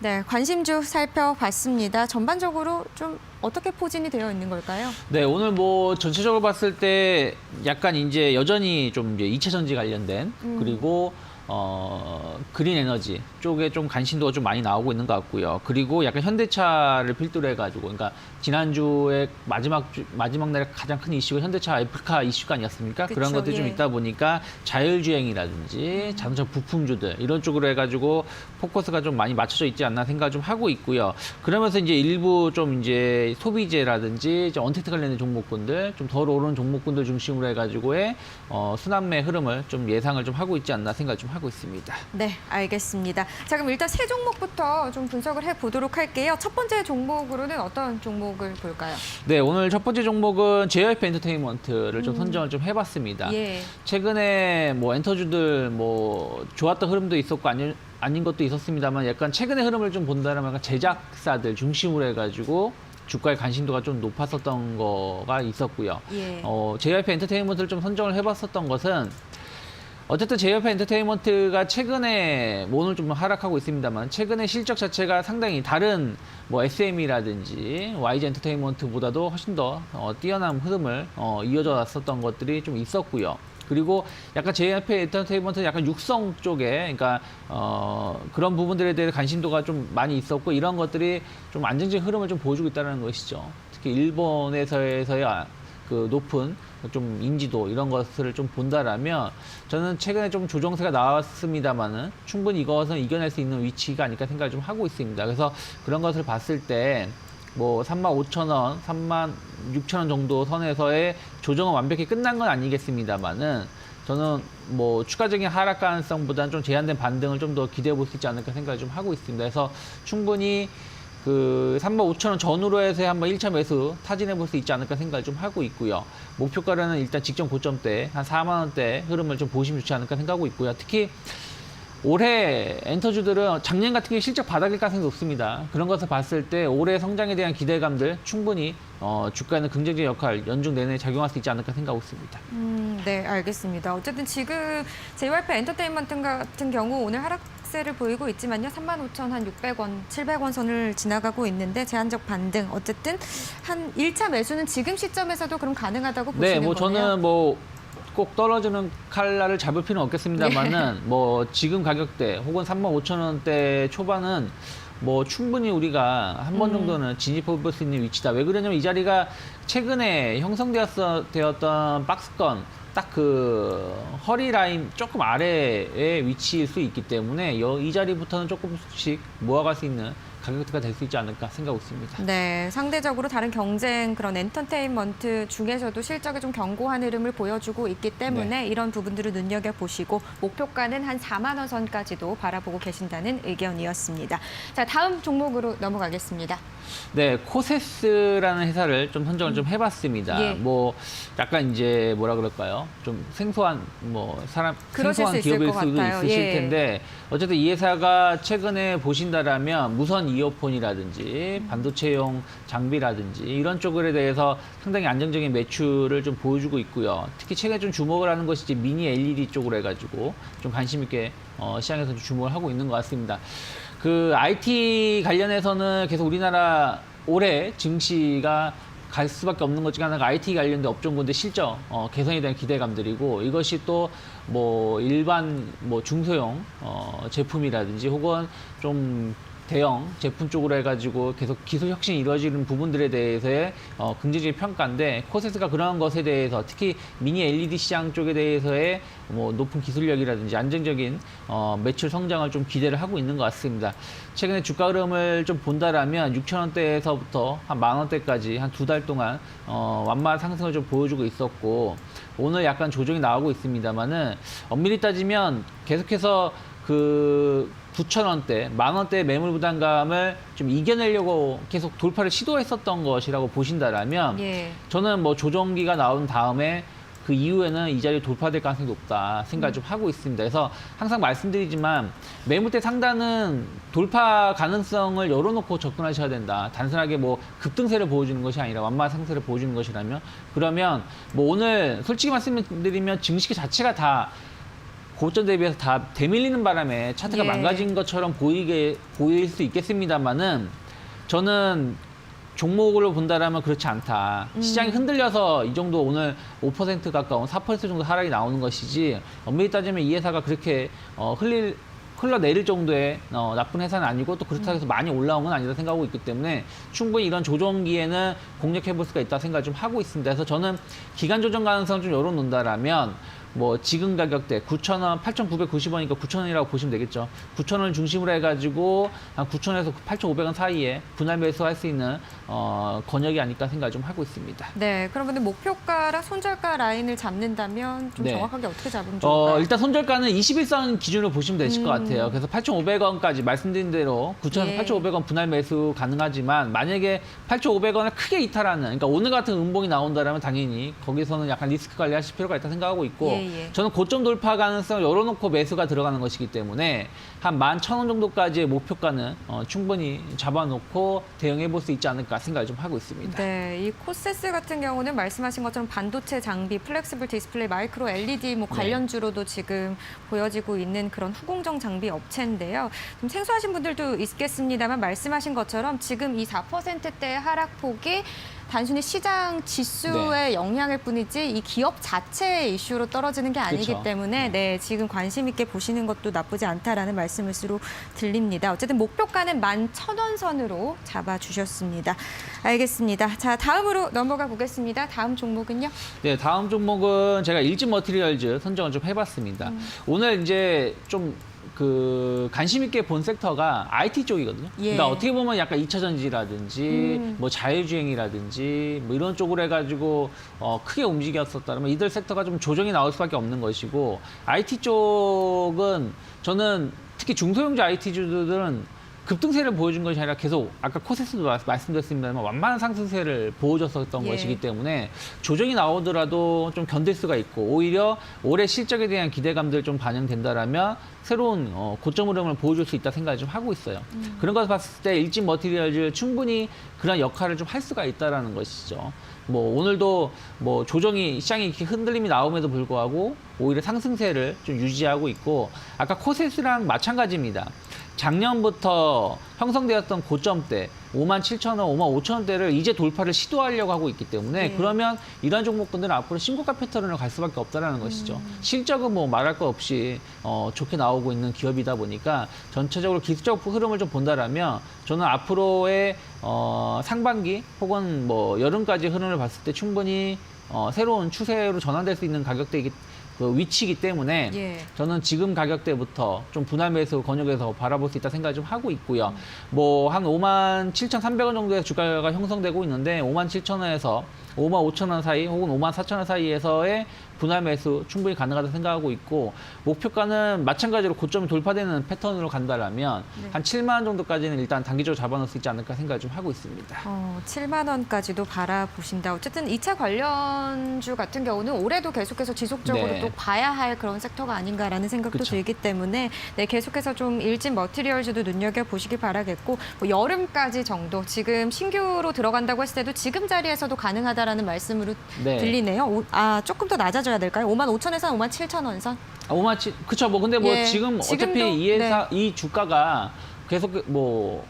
네, 관심주 살펴봤습니다. 전반적으로 좀 어떻게 포진이 되어 있는 걸까요? 네, 오늘 뭐 전체적으로 봤을 때 약간 이제 여전히 좀 이제 2차 전지 관련된 그리고 그린 에너지 쪽에 좀 관심도가 좀 많이 나오고 있는 것 같고요. 그리고 약간 현대차를 필두로 해가지고, 그러니까 지난주에 마지막 날에 가장 큰 이슈가 현대차 아프리카 이슈가 아니었습니까? 그쵸, 그런 것들이 좀 예. 있다 보니까 자율주행이라든지 자동차 부품주들 이런 쪽으로 해가지고 포커스가 좀 많이 맞춰져 있지 않나 생각을 좀 하고 있고요. 그러면서 이제 일부 좀 이제 소비재라든지 이제 언택트 관련된 종목군들, 좀 덜 오른 종목군들 중심으로 해가지고의 순환매 흐름을 좀 예상을 좀 하고 있지 않나 생각을 좀 하고 있습니다. 네, 알겠습니다. 자, 그럼 일단 세 종목부터 좀 분석을 해보도록 할게요. 첫 번째 종목으로는 어떤 종목을 볼까요? 네, 오늘 첫 번째 종목은 JYP 엔터테인먼트를 좀 선정을 좀 해봤습니다. 예. 최근에 뭐 엔터주들 뭐 좋았던 흐름도 있었고 아닌 것도 있었습니다만 약간 최근의 흐름을 좀 본다면 약간 제작사들 중심으로 해가지고 주가의 관심도가 좀 높았었던 거가 있었고요. 예. JYP 엔터테인먼트를 좀 선정을 해봤었던 것은 어쨌든 JYP 엔터테인먼트가 최근에 뭐 오늘 좀 하락하고 있습니다만 최근에 실적 자체가 상당히 다른 뭐 SM이라든지 YG 엔터테인먼트보다도 훨씬 더 뛰어난 흐름을 이어져 왔었던 것들이 좀 있었고요. 그리고 약간 JYP 엔터테인먼트는 약간 육성 쪽에, 그러니까 그런 부분들에 대해 관심도가 좀 많이 있었고 이런 것들이 좀 안정적인 흐름을 좀 보여주고 있다는 것이죠. 특히 일본에서의 그 높은 좀 인지도 이런 것을 좀 본다라면 저는 최근에 좀 조정세가 나왔습니다만은 충분히 이것은 이겨낼 수 있는 위치가 아닐까 생각을 좀 하고 있습니다. 그래서 그런 것을 봤을 때 뭐 35,000원, 36,000원 정도 선에서의 조정은 완벽히 끝난 건 아니겠습니다만은 저는 뭐 추가적인 하락 가능성보다는 좀 제한된 반등을 좀 더 기대해 볼 수 있지 않을까 생각을 좀 하고 있습니다. 그래서 충분히 그 35,000원 전후로 해서 한번 1차 매수 타진해 볼 수 있지 않을까 생각을 좀 하고 있고요. 목표가는 일단 직전 고점대 한 4만 원대 흐름을 좀 보시면 좋지 않을까 생각하고 있고요. 특히 올해 엔터주들은 작년 같은 경우에 실적 바닥일 가능성이 높습니다. 그런 것을 봤을 때 올해 성장에 대한 기대감들 충분히 주가에는 긍정적인 역할 연중 내내 작용할 수 있지 않을까 생각하고 있습니다. 네, 알겠습니다. 어쨌든 지금 JYP 엔터테인먼트 같은 경우 오늘 하락세를 보이고 있지만요. 35,600원, 700원 선을 지나가고 있는데 제한적 반등. 어쨌든 한 1차 매수는 지금 시점에서도 그럼 가능하다고 보시는 네, 뭐 거네요? 저는 뭐 꼭 떨어지는 칼날을 잡을 필요는 없겠습니다만은 뭐 지금 가격대 혹은 35,000원대 초반은 뭐 충분히 우리가 한 번 정도는 진입해 볼 수 있는 위치다. 왜 그러냐면 이 자리가 최근에 형성되었던 박스권 딱 그 허리 라인 조금 아래에 위치일 수 있기 때문에 이 자리부터는 조금씩 모아갈 수 있는 가격대가 될 수 있지 않을까 생각하고 있습니다. 네, 상대적으로 다른 경쟁 그런 엔터테인먼트 중에서도 실적이 좀 견고한 흐름을 보여주고 있기 때문에 이런 부분들을 눈여겨보시고 목표가는 한 4만 원 선까지도 바라보고 계신다는 의견이었습니다. 자, 다음 종목으로 넘어가겠습니다. 네, 코세스라는 회사를 좀 선정을 좀 해봤습니다. 예. 뭐 약간 이제 뭐라 그럴까요? 좀 생소한 그러실 수 생소한 있을 기업일 것 수도 같아요. 있으실 예. 텐데 어쨌든 이 회사가 최근에 보신다라면 무선 이어폰이라든지 반도체용 장비라든지 이런 쪽에 대해서 상당히 안정적인 매출을 좀 보여주고 있고요. 특히 최근에 좀 주목을 하는 것이 이제 미니 LED 쪽으로 해가지고 좀 관심 있게 시장에서 주목을 하고 있는 것 같습니다. 그 IT 관련해서는 계속 우리나라 올해 증시가 갈 수밖에 없는 것 중에 하나가 IT 관련된 업종군들 실적 개선에 대한 기대감들이고 이것이 또 뭐 일반 뭐 중소형 제품이라든지 혹은 좀 대형 제품 쪽으로 해가지고 계속 기술 혁신이 이루어지는 부분들에 대해서의 긍정적인 평가인데 코세스가 그러한 것에 대해서 특히 미니 LED 시장 쪽에 대해서의 뭐 높은 기술력이라든지 안정적인 매출 성장을 좀 기대를 하고 있는 것 같습니다. 최근에 주가 흐름을 좀 본다라면 6,000원대에서부터 한 10,000원대까지 한 2달 동안 완만한 상승을 좀 보여주고 있었고 오늘 약간 조정이 나오고 있습니다만은 엄밀히 따지면 계속해서 그 9,000원대, 10,000원대 매물 부담감을 좀 이겨내려고 계속 돌파를 시도했었던 것이라고 보신다라면 예. 저는 뭐 조정기가 나온 다음에 그 이후에는 이 자리 돌파될 가능성이 높다 생각을 좀 하고 있습니다. 그래서 항상 말씀드리지만 매물대 상단은 돌파 가능성을 열어놓고 접근하셔야 된다. 단순하게 뭐 급등세를 보여주는 것이 아니라 완만한 상승세를 보여주는 것이라면 그러면 뭐 오늘 솔직히 말씀드리면 증시 자체가 다 고점 대비해서 다 대밀리는 바람에 차트가 예. 망가진 것처럼 보일 수 있겠습니다만은 저는 종목으로 본다라면 그렇지 않다. 시장이 흔들려서 이 정도 오늘 5% 가까운 4% 정도 하락이 나오는 것이지 엄밀히 따지면 이 회사가 그렇게 흘러내릴 정도의 나쁜 회사는 아니고 또 그렇다고 해서 많이 올라온 건 아니다 생각하고 있기 때문에 충분히 이런 조정기에는 공략해볼 수가 있다 생각을 좀 하고 있습니다. 그래서 저는 기간 조정 가능성 좀 열어놓는다라면 뭐 지금 가격대 9,000원, 8,990원이니까 9,000원이라고 보시면 되겠죠. 9,000원을 중심으로 해가지고 한 9,000원에서 8,500원 사이에 분할 매수할 수 있는 권역이 아닐까 생각을 좀 하고 있습니다. 네, 그러면 목표가랑 손절가 라인을 잡는다면 좀 네. 정확하게 어떻게 잡으면 좋을까요? 일단 손절가는 21선 기준으로 보시면 되실 것 같아요. 그래서 8,500원까지 말씀드린 대로 9,000원, 예. 8,500원 분할 매수 가능하지만 만약에 8,500원을 크게 이탈하는, 그러니까 오늘 같은 음봉이 나온다면 당연히 거기서는 약간 리스크 관리하실 필요가 있다 생각하고 있고 예. 저는 고점 돌파 가능성을 열어놓고 매수가 들어가는 것이기 때문에 한 11,000원 정도까지의 목표가는 충분히 잡아놓고 대응해볼 수 있지 않을까 생각을 좀 하고 있습니다. 네, 이 코세스 같은 경우는 말씀하신 것처럼 반도체 장비, 플렉시블 디스플레이, 마이크로 LED 뭐 관련주로도 지금 보여지고 있는 그런 후공정 장비 업체인데요. 좀 생소하신 분들도 있겠습니다만 말씀하신 것처럼 지금 이 4%대의 하락폭이 단순히 시장 지수의 영향일 뿐이지 이 기업 자체의 이슈로 떨어지는 게 아니기 그쵸. 때문에 네, 지금 관심 있게 보시는 것도 나쁘지 않다라는 말씀을 수로 들립니다. 어쨌든 목표가는 11,000원 선으로 잡아주셨습니다. 알겠습니다. 자, 다음으로 넘어가 보겠습니다. 다음 종목은요? 네, 다음 종목은 제가 일진 머티리얼즈 선정을 좀 해봤습니다. 오늘 이제 좀 관심 있게 본 섹터가 IT 쪽이거든요. 예. 그러니까 어떻게 보면 약간 2차 전지라든지 뭐 자율주행이라든지 뭐 이런 쪽으로 해가지고 크게 움직였었다면 이들 섹터가 좀 조정이 나올 수밖에 없는 것이고 IT 쪽은 저는 특히 중소형주 IT주들은 급등세를 보여준 것이 아니라 계속 아까 코세스도 말씀드렸습니다만 완만한 상승세를 보여줬었던 예. 것이기 때문에 조정이 나오더라도 좀 견딜 수가 있고 오히려 올해 실적에 대한 기대감들 좀 반영된다라면 새로운 고점 흐름을 보여줄 수 있다 생각을 좀 하고 있어요. 그런 것을 봤을 때 일진 머티리얼즈 충분히 그런 역할을 좀 할 수가 있다라는 것이죠. 뭐 오늘도 뭐 조정이 시장이 이렇게 흔들림이 나옴에도 불구하고 오히려 상승세를 좀 유지하고 있고 아까 코세스랑 마찬가지입니다. 작년부터 형성되었던 고점대 57,000원, 55,000원대를 이제 돌파를 시도하려고 하고 있기 때문에 네. 그러면 이러한 종목군들은 앞으로 신고가 패턴으로 갈 수밖에 없다는 것이죠. 실적은 뭐 말할 것 없이 좋게 나오고 있는 기업이다 보니까 전체적으로 기술적 흐름을 좀 본다라면 저는 앞으로의 상반기 혹은 뭐 여름까지 흐름을 봤을 때 충분히 새로운 추세로 전환될 수 있는 가격대이기 위치이기 때문에 예. 저는 지금 가격대부터 좀 분할 매수 권역에서 바라볼 수 있다 생각을 좀 하고 있고요. 뭐 한 57,300원 정도의 주가가 형성되고 있는데 57,000원에서 55,000원 사이 혹은 54,000원 사이에서의 분할 매수 충분히 가능하다 생각하고 있고 목표가는 마찬가지로 고점이 돌파되는 패턴으로 간다라면 네. 한 7만 원 정도까지는 일단 단기적으로 잡아놓을 수 있지 않을까 생각을 좀 하고 있습니다. 7만 원까지도 바라보신다. 어쨌든 2차 관련주 같은 경우는 올해도 계속해서 지속적으로 네. 또 봐야 할 그런 섹터가 아닌가라는 생각도 그쵸. 들기 때문에 네, 계속해서 좀 일진 머티리얼즈도 눈여겨보시기 바라겠고 뭐 여름까지 정도 지금 신규로 들어간다고 했을 때도 지금 자리에서도 가능하다라는 말씀으로 네. 들리네요. 조금 더 낮아져야 될까요? 55,000원에서 57,000원 선? 57,000 그쵸. 뭐 근데 뭐 예, 지금 지금도, 어차피 이 주가가 계속 뭐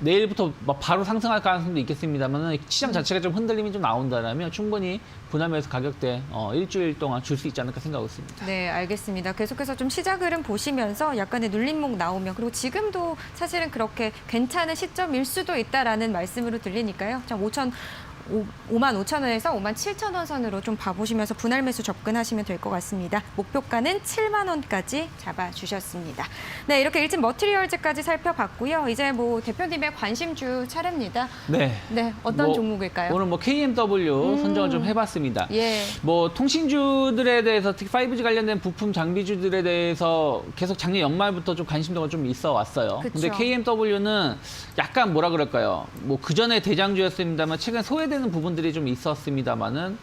내일부터 막 바로 상승할 가능성도 있겠습니다만 시장 자체가 좀 흔들림이 좀 나온다면 충분히 분할 매수 가격대 일주일 동안 줄 수 있지 않을까 생각하고 있습니다. 네, 알겠습니다. 계속해서 좀 시작 흐름 보시면서 약간의 눌림목 나오면 그리고 지금도 사실은 그렇게 괜찮은 시점일 수도 있다라는 말씀으로 들리니까요. 55,000원에서 57,000원 선으로 좀 봐보시면서 분할 매수 접근하시면 될 것 같습니다. 목표가는 7만 원까지 잡아주셨습니다. 네, 이렇게 일진 머티리얼즈까지 살펴봤고요. 이제 뭐 대표님의 관심주 차례입니다. 네. 네, 어떤 뭐 종목일까요? 오늘 뭐 KMW 선정을 좀 해봤습니다. 예. 뭐 통신주들에 대해서 특히 5G 관련된 부품 장비주들에 대해서 계속 작년 연말부터 좀 관심도가 좀 있어 왔어요. 그쵸. 근데 KMW는 약간 뭐라 그럴까요? 뭐 그전에 대장주였습니다만 최근 소외되는 부분들이 좀 있었습니다만은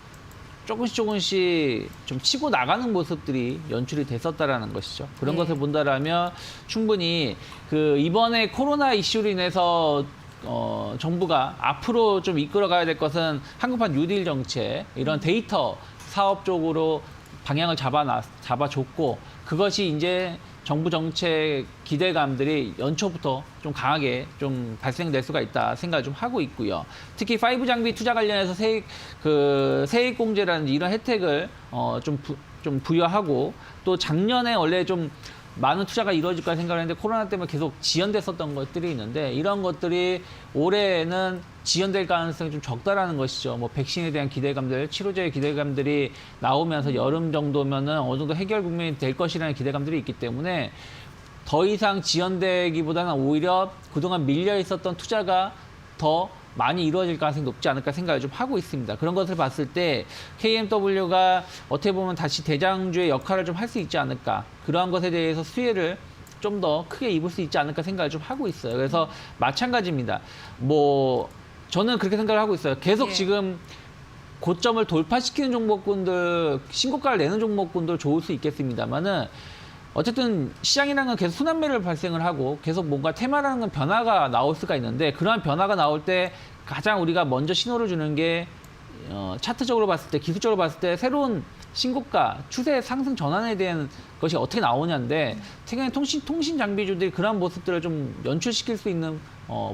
조금씩 좀 치고 나가는 모습들이 연출이 됐었다라는 것이죠. 그런 네. 것을 본다라면 충분히 이번에 코로나 이슈로 인해서 정부가 앞으로 좀 이끌어가야 될 것은 한국판 뉴딜 정책, 이런 데이터 사업 쪽으로 방향을 잡아줬고 그것이 이제 정부 정책 기대감들이 연초부터 좀 강하게 좀 발생될 수가 있다 생각을 좀 하고 있고요. 특히 5 장비 투자 관련해서 세액공제라는 이런 혜택을 좀 부여하고 또 작년에 원래 좀 많은 투자가 이루어질 거라 생각을 했는데 코로나 때문에 계속 지연됐었던 것들이 있는데 이런 것들이 올해는 지연될 가능성이 좀 적다라는 것이죠. 뭐 백신에 대한 기대감들, 치료제의 기대감들이 나오면서 여름 정도면은 어느 정도 해결 국면이 될 것이라는 기대감들이 있기 때문에 더 이상 지연되기보다는 오히려 그동안 밀려 있었던 투자가 더 많이 이루어질 가능성이 높지 않을까 생각을 좀 하고 있습니다. 그런 것을 봤을 때 KMW가 어떻게 보면 다시 대장주의 역할을 좀 할 수 있지 않을까. 그러한 것에 대해서 수혜를 좀 더 크게 입을 수 있지 않을까 생각을 좀 하고 있어요. 그래서 마찬가지입니다. 뭐 저는 그렇게 생각을 하고 있어요. 계속 예. 지금 고점을 돌파시키는 종목군들, 신고가를 내는 종목군들 좋을 수 있겠습니다만은 어쨌든 시장이라는 건 계속 순환매를 발생을 하고 계속 뭔가 테마라는 건 변화가 나올 수가 있는데 그러한 변화가 나올 때 가장 우리가 먼저 신호를 주는 게 차트적으로 봤을 때 기술적으로 봤을 때 새로운 신고가 추세 상승 전환에 대한 것이 어떻게 나오냐인데 최근에 통신 장비주들이 그러한 모습들을 좀 연출시킬 수 있는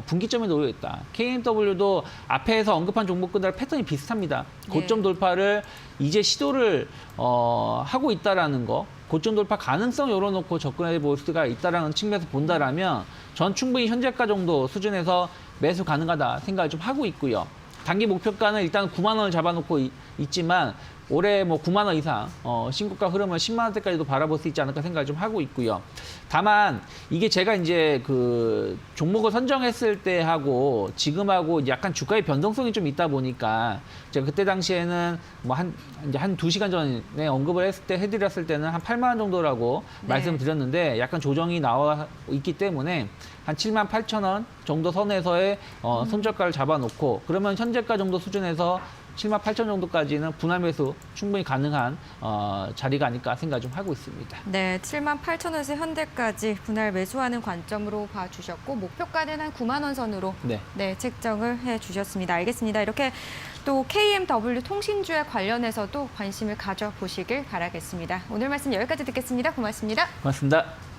분기점에 놓여 있다. KMW도 앞에서 언급한 종목군들 패턴이 비슷합니다. 고점 돌파를 이제 시도를 하고 있다라는 거. 고점 돌파 가능성 열어놓고 접근해 볼 수가 있다라는 측면에서 본다라면 전 충분히 현재가 정도 수준에서 매수 가능하다 생각을 좀 하고 있고요. 단기 목표가는 일단 9만 원을 잡아놓고 있지만 올해 뭐 9만 원 이상 신고가 흐름을 10만 원대까지도 바라볼 수 있지 않을까 생각을 좀 하고 있고요. 다만 이게 제가 이제 그 종목을 선정했을 때 하고 지금하고 약간 주가의 변동성이 좀 있다 보니까 제가 그때 당시에는 뭐 이제 한 2시간 전에 언급을 해드렸을 때는 한 8만 원 정도라고 말씀을 드렸는데 약간 조정이 나와 있기 때문에 한 7만 8천 원 정도 선에서의 손절가를 잡아놓고 그러면 현재가 정도 수준에서 7만 8천 정도까지는 분할 매수 충분히 가능한 자리가 아닐까 생각 좀 하고 있습니다. 네, 7만 8천 원에서 현대까지 분할 매수하는 관점으로 봐주셨고 목표가는 한 9만 원 선으로 네, 책정을 해주셨습니다. 알겠습니다. 이렇게 또 KMW 통신주에 관련해서도 관심을 가져보시길 바라겠습니다. 오늘 말씀 여기까지 듣겠습니다. 고맙습니다. 고맙습니다.